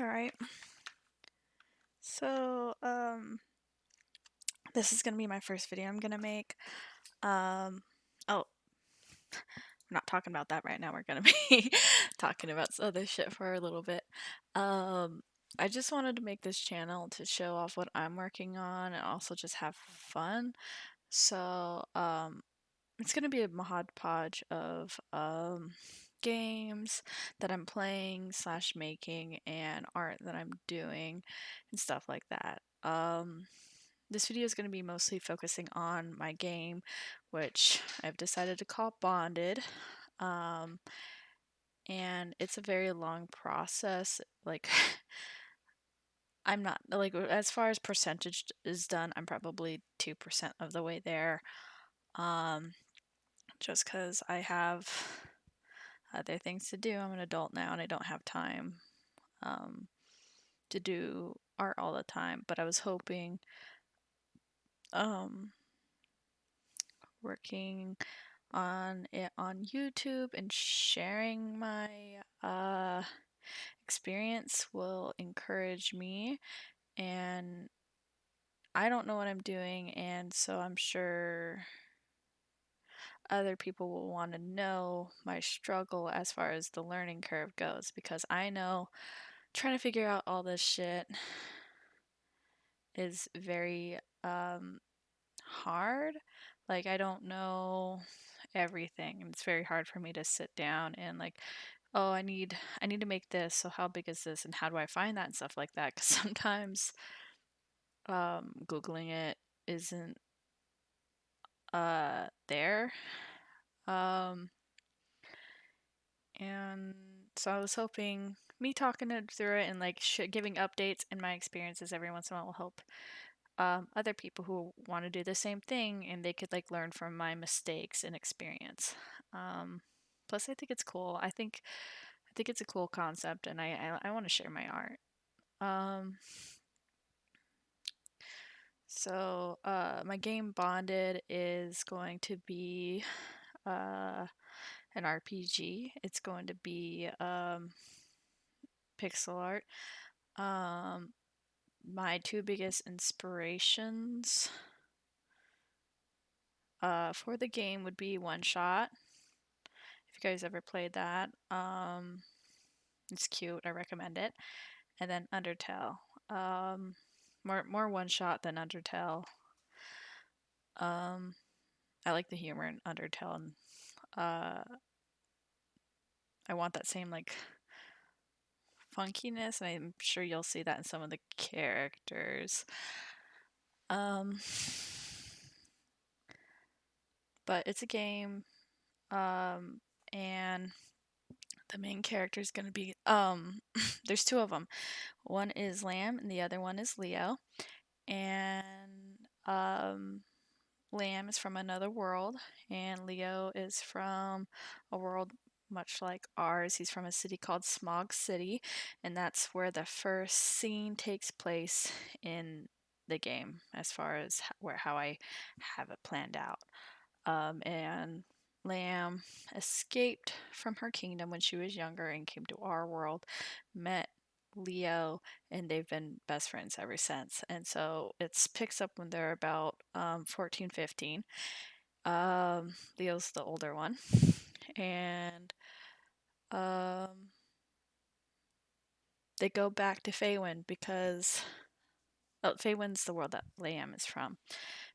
Alright. So, this is gonna be my first video I'm gonna make. Oh, we're not talking about that right now. We're gonna be talking about some other shit for a little bit. Um, I just wanted to make this channel to show off what I'm working on and also just have fun. So, it's gonna be a hodgepodge of games that I'm playing slash making and art that I'm doing and stuff like that. This video is going to be mostly focusing on my game, which I've decided to call Bonded. Um, and it's a very long process. Like, I'm not, like, as far as percentage is done, I'm probably 2% of the way there. Um, just because I have other things to do. I'm an adult now and I don't have time um, to do art all the time. But I was hoping um, working on it on YouTube and sharing my experience will encourage me. And I don't know what I'm doing, and so I'm sure other people will want to know my struggle as far as the learning curve goes, because I know trying to figure out all this shit is very hard. Like, I don't know everything, and it's very hard for me to sit down and like, oh, I need to make this, so how big is this and how do I find that and stuff like that, because sometimes googling it isn't there. um and so I was hoping me talking it through it and like giving updates and my experiences every once in a while will help other people who want to do the same thing, and they could like learn from my mistakes and experience. Plus, I think it's cool. I think it's a cool concept, and I want to share my art. Um, my game Bonded is going to be an RPG. It's going to be pixel art. My two biggest inspirations for the game would be One Shot. If you guys ever played that, it's cute. I recommend it. And then Undertale. More One Shot than Undertale. Um, I like the humor in Undertale, and uh, I want that same like funkiness, and I'm sure you'll see that in some of the characters. Um, but it's a game, and the main character is gonna be there's two of them. One is Lamb, and the other one is Leo. And Lamb is from another world, and Leo is from a world much like ours. He's from a city called Smog City, and that's where the first scene takes place in the game, as far as how I have it planned out. And Lamb escaped from her kingdom when she was younger and came to our world, met Leo, and they've been best friends ever since. And so it picks up when they're about 14, 15. Leo's the older one. And they go back to Feywind because Feywind's the world that Lamb is from,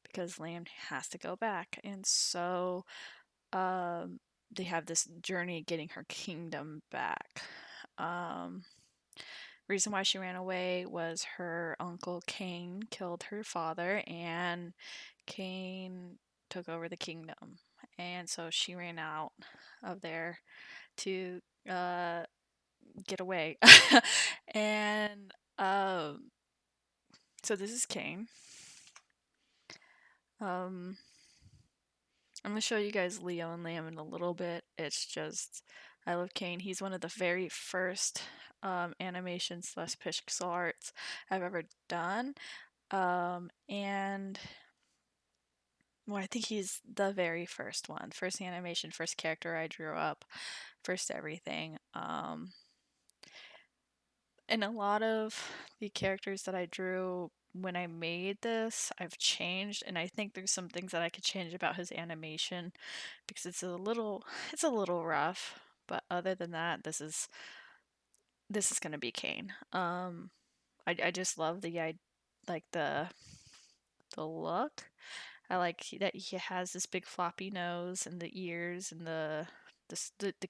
because Lamb has to go back. And so they have this journey getting her kingdom back. Reason why she ran away was her uncle Cain killed her father, and Cain took over the kingdom, and so she ran out of there to get away. And so this is Cain. I'm gonna show you guys Leo and Lamb in a little bit. It's just, I love Cain. He's one of the very first animation slash pixel arts I've ever done. And well, I think he's the very first one. First animation, first character I drew up, first everything. And a lot of the characters that I drew when I made this, I've changed, and I think there's some things that I could change about his animation because it's a little rough. But other than that, this is gonna be Kane. I just love like the look. I like that he has this big floppy nose and the ears and the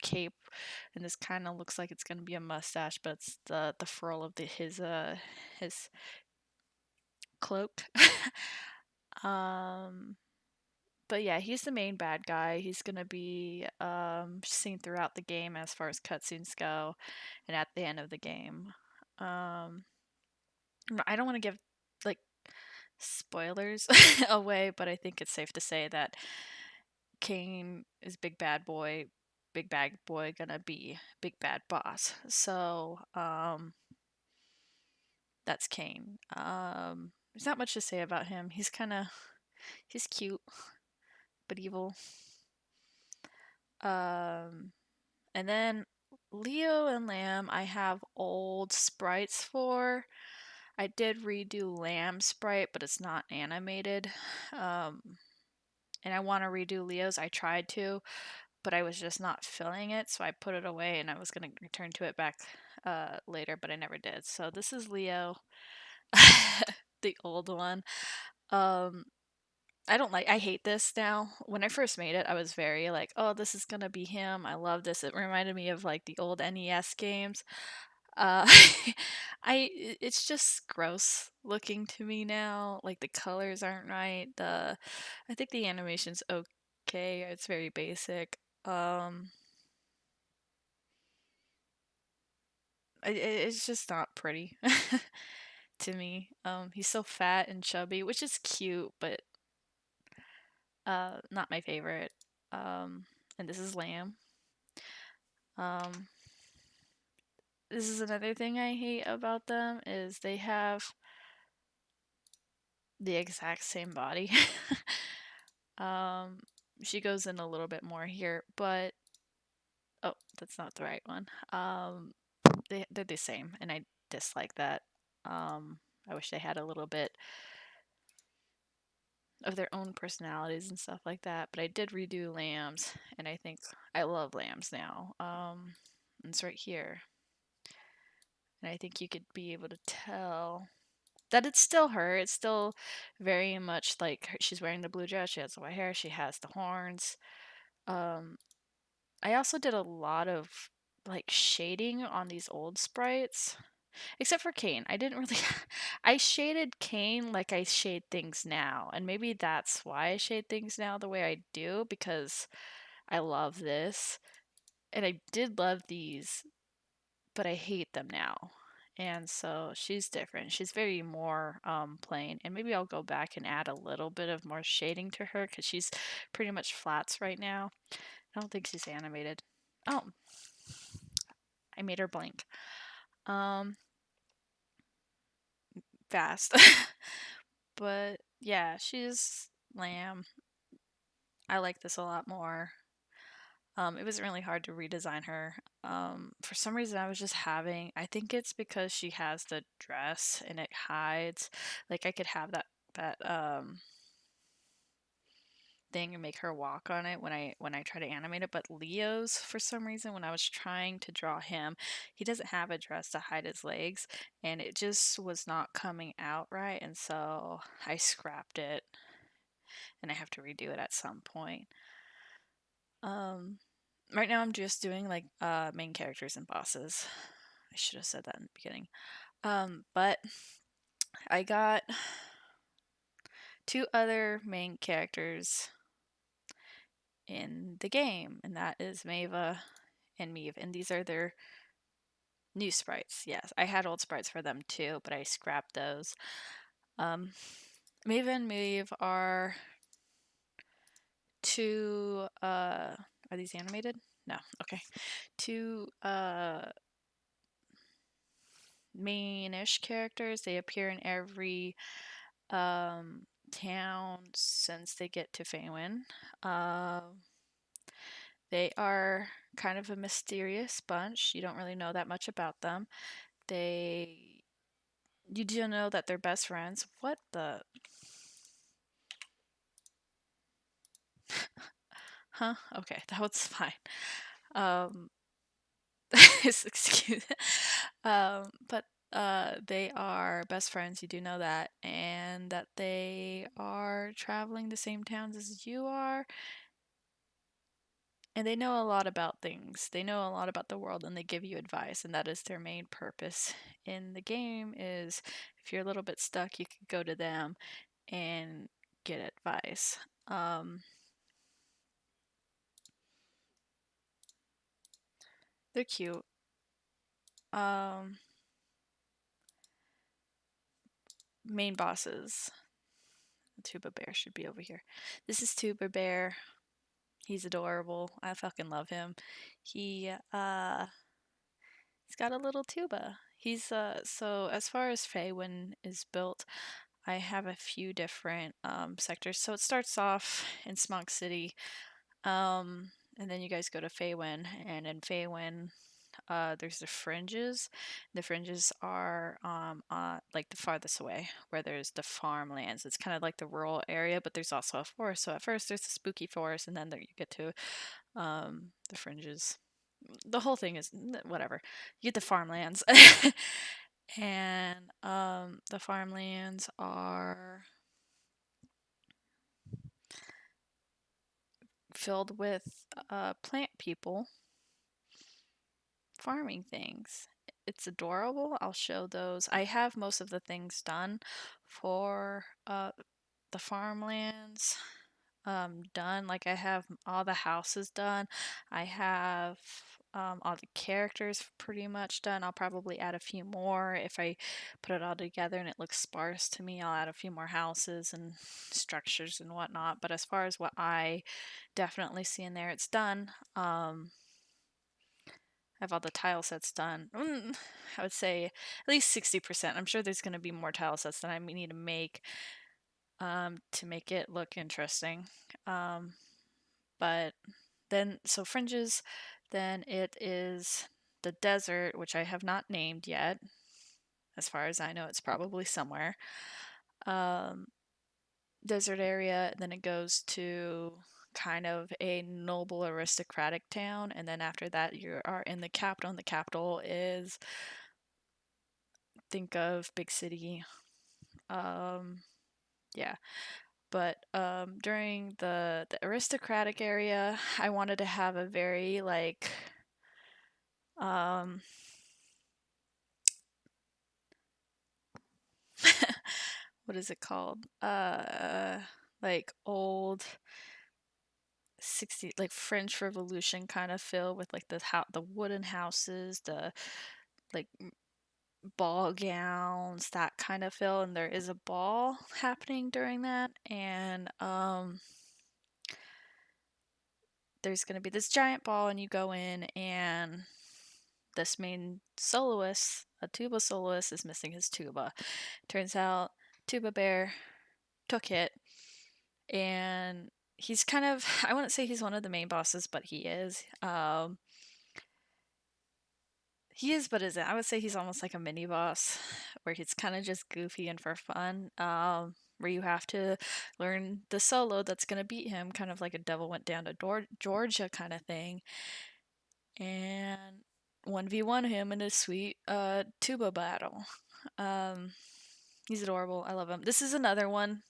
cape, and this kind of looks like it's gonna be a mustache, but it's the furl of his cloak. um, but yeah, he's the main bad guy. He's gonna be seen throughout the game as far as cutscenes go, and at the end of the game. Um, I don't want to give like spoilers away, but I think it's safe to say that Kane is big bad boy gonna be big bad boss. So, that's Kane. There's not much to say about him. He's cute but evil. Um, and then Leo and Lamb, I have old sprites for. I did redo Lamb's sprite, but it's not animated. Um, and I want to redo Leo's. I tried to, but I was just not feeling it, so I put it away and I was going to return to it back later, but I never did. So this is Leo, the old one. Um, I hate this now. When I first made it, I was very like, oh, this is gonna be him. I love this. It reminded me of like the old NES games. Uh, it's just gross looking to me now. Like the colors aren't right. I think the animation's okay. It's very basic. It's just not pretty to me. He's so fat and chubby, which is cute, but not my favorite. And this is Lamb. Um, this is another thing I hate about them is they have the exact same body. um, she goes in a little bit more here, but oh, that's not the right one. They're the same, and I dislike that. I wish they had a little bit of their own personalities and stuff like that. But I did redo Lambs, and I think I love Lambs now. It's right here, and I think you could be able to tell that it's still her. It's still very much like she's wearing the blue dress. She has the white hair. She has the horns. Um, I also did a lot of like shading on these old sprites, except for Kane. I didn't really. I shaded Kane like I shade things now, and maybe that's why I shade things now the way I do because I love this, and I did love these, but I hate them now. And so she's different. She's very more plain. And maybe I'll go back and add a little bit of more shading to her because she's pretty much flats right now. I don't think she's animated. Oh, I made her blink. Um, fast. But yeah, she's Lamb. I like this a lot more. It wasn't really hard to redesign her. For some reason, I was just I think it's because she has the dress and it hides. Like I could have that thing and make her walk on it when I try to animate it. But Leo's, for some reason, when I was trying to draw him, he doesn't have a dress to hide his legs, and it just was not coming out right. And so I scrapped it, and I have to redo it at some point. Um, right now I'm just doing like main characters and bosses. I should have said that in the beginning. But I got two other main characters in the game, and that is Mava and Meave, and these are their new sprites. Yes, I had old sprites for them too, but I scrapped those. Um, Mava and Meave are two. Are these animated? No. Okay. Two main-ish characters. They appear in every town since they get to Faywin. They are kind of a mysterious bunch. You don't really know that much about them. they you do know that they're best friends. What the huh? Okay, that was fine. Um excuse but they are best friends, you do know that, and that they are traveling the same towns as you are, and they know a lot about things. They know a lot about the world and they give you advice, and that is their main purpose in the game is if you're a little bit stuck, you can go to them and get advice. They're cute. Um, Main bosses. Tuba Bear should be over here. This is Tuba Bear. He's adorable. I fucking love him. He he's got a little tuba. He's so as far as Faywin is built, I have a few different sectors. So it starts off in Smog City, and then you guys go to Faywin, and in Faywin, there's the fringes. The fringes are like the farthest away, where there's the farmlands. It's kind of like the rural area, but there's also a forest. So at first there's the spooky forest, and then there you get to the fringes. The whole thing is whatever. You get the farmlands, and the farmlands are filled with plant people farming things. It's adorable. I'll show those. I have most of the things done for the farmlands done. Like I have all the houses done. I have all the characters pretty much done. I'll probably add a few more if I put it all together and it looks sparse to me. I'll add a few more houses and structures and whatnot. But as far as what I definitely see in there, it's done. I have all the tile sets done. I would say at least 60%. I'm sure there's going to be more tile sets that I need to make it look interesting. But then, so fringes, then it is the desert, which I have not named yet. As far as I know, it's probably somewhere. Um, Desert area, then it goes to kind of a noble aristocratic town, and then after that you are in the capital, and the capital is, think of big city. um yeah, but during the aristocratic area, I wanted to have a very like um what is it called, like old 60, like French Revolution kind of feel, with like the wooden houses, the like ball gowns, that kind of feel. And there is a ball happening during that, and there's going to be this giant ball, and you go in, and this main soloist, a tuba soloist, is missing his tuba. Turns out Tuba Bear took it, and he's kind of, I wouldn't say he's one of the main bosses, but he is. He is, but isn't. I would say he's almost like a mini boss, where he's kind of just goofy and for fun. Where you have to learn the solo that's gonna beat him, kind of like a devil went down to Georgia kind of thing, and 1v1 him in a sweet tuba battle. Um, he's adorable. I love him. This is another one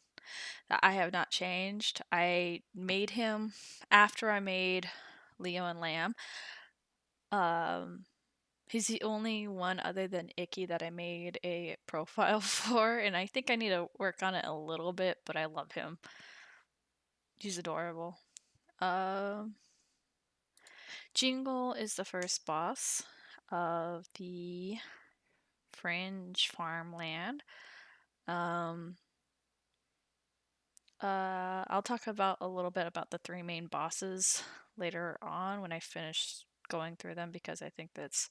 that I have not changed. I made him after I made Leo and Lamb. Um, He's the only one other than Icky that I made a profile for, and I think I need to work on it a little bit, but I love him. He's adorable. Um, Jingle is the first boss of the Fringe Farmland. Um, I'll talk about a little bit about the three main bosses later on when I finish going through them, because I think that's,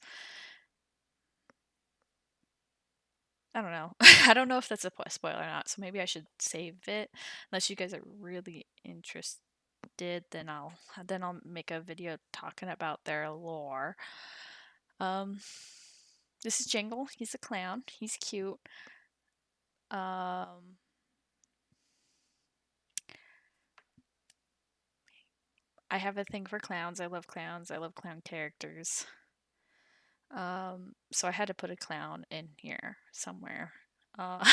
I don't know. I don't know if that's a spoiler or not, so maybe I should save it. Unless you guys are really interested, then I'll make a video talking about their lore. Um This is Jingle. He's a clown. He's cute. Um, I have a thing for clowns. I love clowns. I love clown characters. So I had to put a clown in here somewhere. Uh,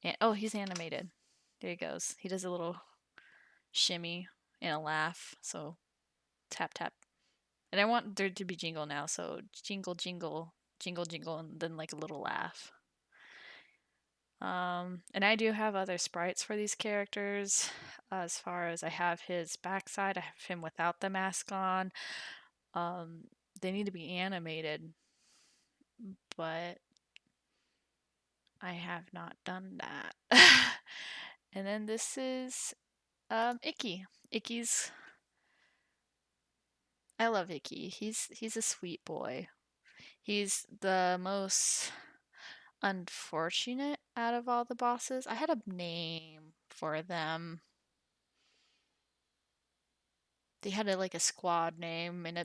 and, oh, he's animated. There he goes. He does a little shimmy and a laugh. So tap tap. And I want there to be jingle now. So jingle jingle jingle jingle and then like a little laugh. And I do have other sprites for these characters. As far as I have his backside, I have him without the mask on. Um, they need to be animated, but I have not done that. And then this is Icky. Icky's I love Icky. He's a sweet boy. He's the most unfortunate out of all the bosses. I had a name for them. They had like a squad name, and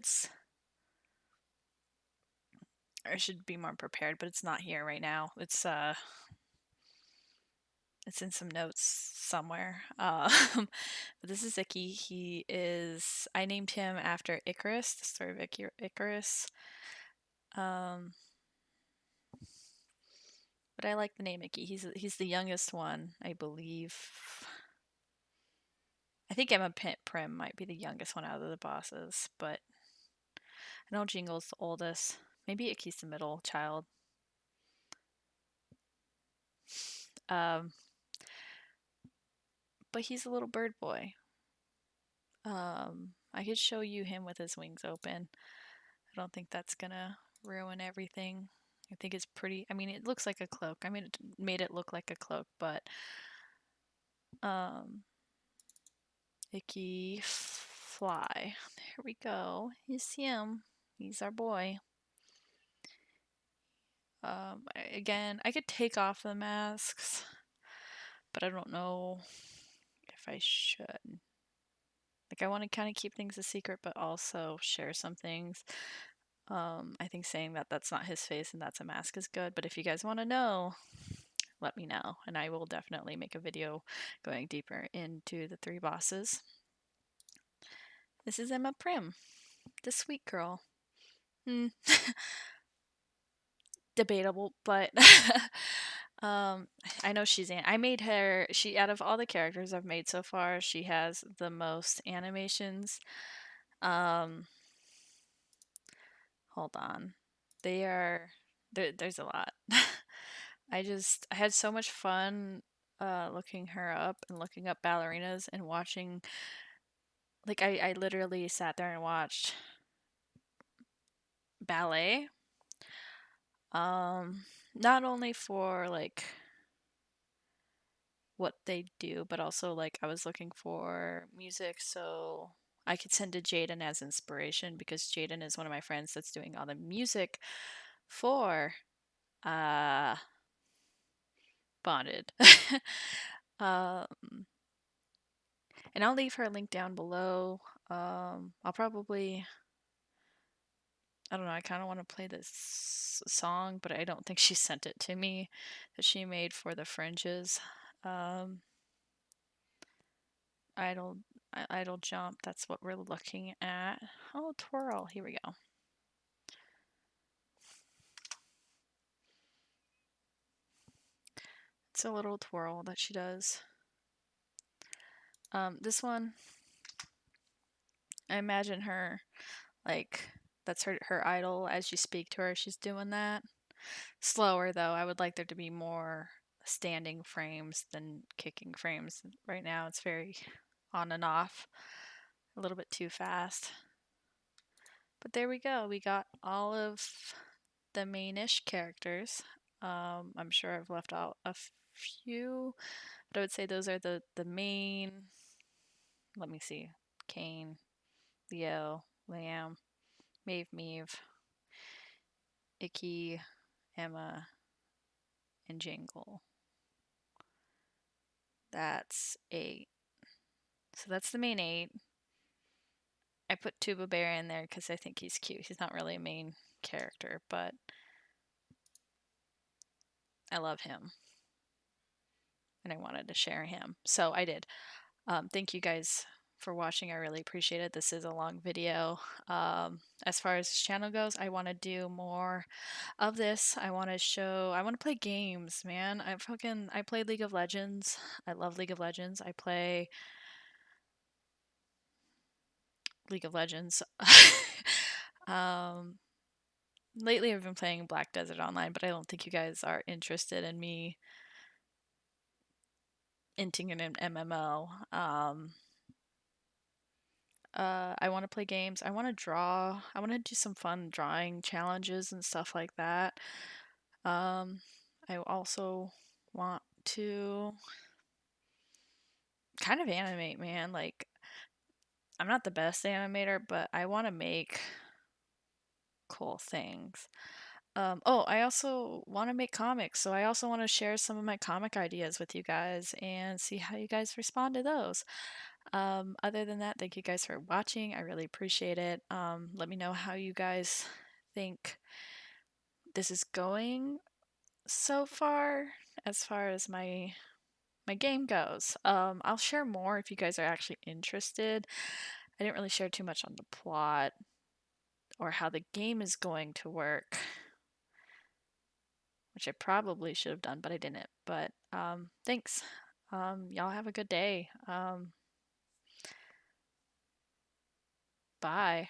I should be more prepared, but it's not here right now. It's in some notes somewhere. But this is Icky. I named him after Icarus, the story of Icarus. Um, but I like the name Icky. He's the youngest one, I believe. I think Emma Prim might be the youngest one out of the bosses, but I know Jingle's the oldest. Maybe Icky's the middle child. Um, but he's a little bird boy. I could show you him with his wings open. I don't think that's gonna ruin everything. I think it's pretty. I mean, it looks like a cloak. I mean, it made it look like a cloak, but um, Icky Fly. There we go. He's him. He's our boy. Again, I could take off the masks, but I don't know if I should. Like, I want to kind of keep things a secret, but also share some things. I think saying that that's not his face and that's a mask is good, but if you guys want to know, let me know, and I will definitely make a video going deeper into the three bosses. This is Emma Prim, the sweet girl. Hmm. Debatable, but I know I made her. She out of all the characters I've made so far, she has the most animations. Um, hold on, there's a lot. I had so much fun looking her up and looking up ballerinas and watching. Like I literally sat there and watched ballet. Not only for like what they do, but also like I was looking for music so I could send to Jaden as inspiration because Jaden is one of my friends that's doing all the music for uh Bonded. um and I'll leave her link down below. I'll probably I don't know, I kind of want to play this song, but I don't think she sent it to me that she made for the fringes. Um, idle, idle jump, that's what we're looking at. Oh, twirl, here we go. It's a little twirl that she does. This one, I imagine her, like, that's her idol. As you speak to her, she's doing that. Slower, though. I would like there to be more standing frames than kicking frames. Right now, it's very on and off. A little bit too fast. But there we go. We got all of the main-ish characters. I'm sure I've left out a few, but I would say those are the main. Let me see. Kane, Leo, Lamb, Maeve, Icky, Emma, and Jingle. That's 8. So that's the main 8. I put Tuba Bear in there because I think he's cute. He's not really a main character, but I love him and I wanted to share him. So I did. Thank you guys for watching. I really appreciate it. This is a long video. As far as this channel goes, I want to do more of this. I want to play games, man. I play League of Legends. I love League of Legends. I play League of Legends. um, Lately I've been playing Black Desert Online, but I don't think you guys are interested in me inting in an MMO. I want to play games. I want to draw. I want to do some fun drawing challenges and stuff like that. Um, I also want to kind of animate, man. Like, I'm not the best animator, but I want to make cool things. Oh, I also want to make comics, so I also want to share some of my comic ideas with you guys and see how you guys respond to those. Other than that, thank you guys for watching. I really appreciate it. Let me know how you guys think this is going so far as my game goes. I'll share more if you guys are actually interested. I didn't really share too much on the plot or how the game is going to work, which I probably should have done, but I didn't. But thanks. Y'all have a good day. Bye.